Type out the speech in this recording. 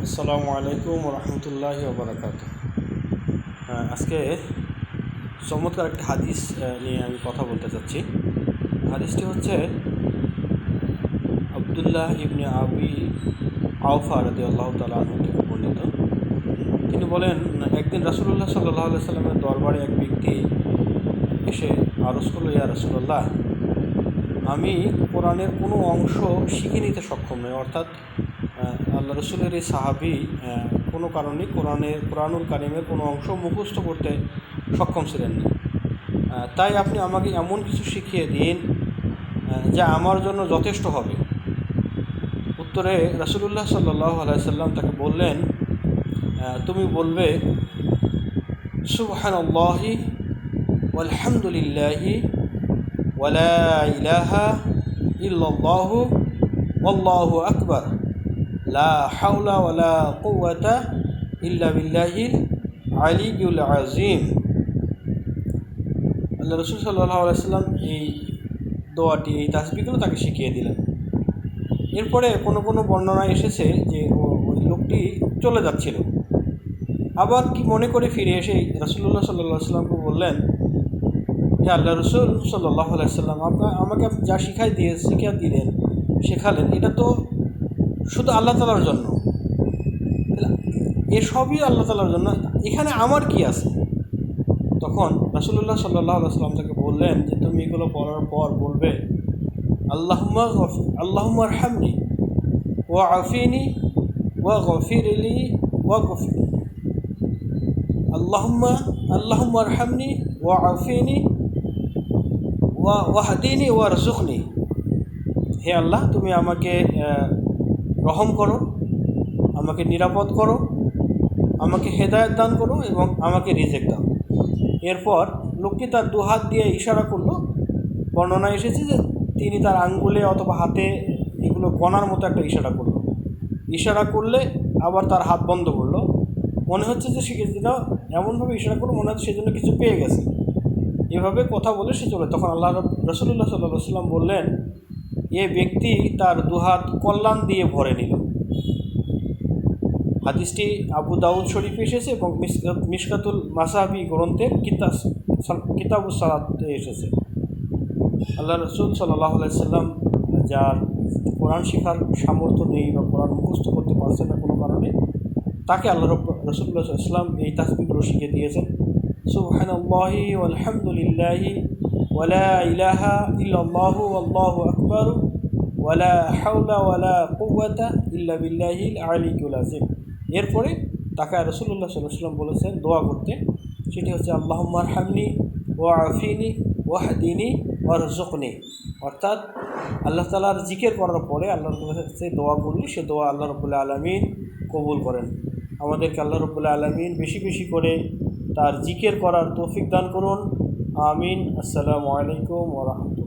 আসসালামু আলাইকুম রহমতুল্লাহি ওবরাকাত। আজকে চমৎকার একটি হাদিস নিয়ে আমি কথা বলতে চাচ্ছি। হাদিসটি হচ্ছে আবদুল্লাহ ইবনে আবি আওফা রাদিয়াল্লাহু তাআলা আনহু থেকে বর্ণিত। তিনি বলেন, একদিন রাসূলুল্লাহ সাল্লাল্লাহু আলাইহি সাল্লামের দরবারে এক ব্যক্তি এসে আরজ করল, ইয়া রাসূলুল্লাহ, আমি কোরআনের কোনো অংশ শিখে নিতে সক্ষম নই। অর্থাৎ আল্লাহ রসুলের এই সাহাবি কোনো কারণে কোরআনুল কারিমের কোনো অংশ মুখস্থ করতে সক্ষম ছিলেন না। তাই আপনি আমাকে এমন কিছু শিখিয়ে দিন যা আমার জন্য যথেষ্ট হবে। উত্তরে রাসূলুল্লাহ সাল্লাল্লাহু আলাইহি সাল্লাম তাকে বললেন, তুমি বলবে সুবহানাল্লাহি ওয়ালহামদুলিল্লাহি ওয়ালা ইলাহা ইল্লাল্লাহু ওয়াল্লাহু আকবার লা হাওলা ওয়ালা কুওয়াতা ইল্লা বিল্লাহিল আলিয়্যুল আযীম। আল্লাহ রাসূল সাল্লাল্লাহু আলাইহি সাল্লাম এই দোয়াটি, এই তাসবিহগুলো তাকে শিখিয়ে দিলেন। এরপরে কোনো কোনো বর্ণনায় এসেছে যে ওই লোকটি চলে যাচ্ছিল, আবার কি মনে করে ফিরে এসে রাসূলুল্লাহ সাল্লাল্লাহু আলাইহি সাল্লামকে বললেন, হে আল্লাহ রাসূল সাল্লাল্লাহু আলাইহি সাল্লাম, আমাকে আপনি যা শেখালেন এটা তো শুধু আল্লাহ তাআলার জন্য, এসবই আল্লাহ তাআলার জন্য, এখানে আমার কি আছে? তখন রাসূলুল্লাহ সাল্লাল্লাহু আলাইহি সাল্লাম তাকে বললেন যে তুমি এগুলো পড়ার পর বলবে, আল্লাহুম্মা আরহামনি ওয়া আফিনি ওয়া গফিরলি ওয়া গফির আল্লাহুম্মা আরহামনি ওয়া আফিনি ওয়া ওয়াহদিনি ওয়ারযুকনি। হে আল্লাহ, তুমি আমাকে রহম করো, আমাকে নিরাপদ করো, আমাকে হেদায়েত দান করো এবং আমাকে রিজিক দাও। এরপর লোকটি তার দুহাত দিয়ে ইশারা করলো। বর্ণনা এসেছে যে তিনি তার আঙ্গুলে অথবা হাতে এগুলো গণার মতো একটা ইশারা করলে আবার তার হাত বন্ধ করলো। মনে হচ্ছে যে সে যেন এমনভাবে ইশারা করলো, মনে হচ্ছে সেজন্য কিছু পেয়ে গেছে। এভাবে কথা বলে সে চলে। তখন আল্লাহ রাসূলুল্লাহ সাল্লাল্লাহু আলাইহি সাল্লাম বললেন, এ ব্যক্তি তার দুহাত কল্যাণ দিয়ে ভরে নিল। হাদিসটি আবু দাউদ শরীফে এসেছে এবং মিশকাতুল মাসাবি গ্রন্থের কিতাবুস সালাতে এসেছে। আল্লাহ রাসূল সাল্লাল্লাহু আলাইহি সাল্লাম যার কোরআন শেখার সামর্থ্য নেই বা কোরআন মুখস্থ করতে পারছে না কোনো কারণে, তাকে আল্লাহ রাসূলুল্লাহ সাল্লাল্লাহু আলাইহি সাল্লাম এই তাসবিহগুলো শিখিয়ে দিয়েছেন। সুবহানাল্লাহি ওয়ালহামদুলিল্লাহি ওয়ালা ইলাহা ইল্লাল্লাহু ওয়াল্লাহু আকবার ওয়ালা হাওলা ওয়ালা কুওয়াতা ইল্লা বিল্লাহিল আলিয়্যুল আযীম। এরপরে তাকে রাসূলুল্লাহ সাল্লাল্লাহু আলাইহি সাল্লাম বলেছেন দোয়া করতে, সেটি হচ্ছে আল্লাহুম্মা আরহামনি ওয়া আফিনি ওয়াহদিনি ওয়ারযুকনি। অর্থাৎ আল্লাহ তাআলার জিকির করার পরে আল্লাহর কাছে দোয়া করলে সে দোয়া আল্লাহ রাব্বুল আলামিন কবুল করেন। আমাদেরকে আল্লাহ রাব্বুল আলামিন বেশি বেশি করে তার জিকির করার তৌফিক দান করুন। আমিন। আসসালামু আলাইকুম ওয়া রাহমাতুল্লাহ।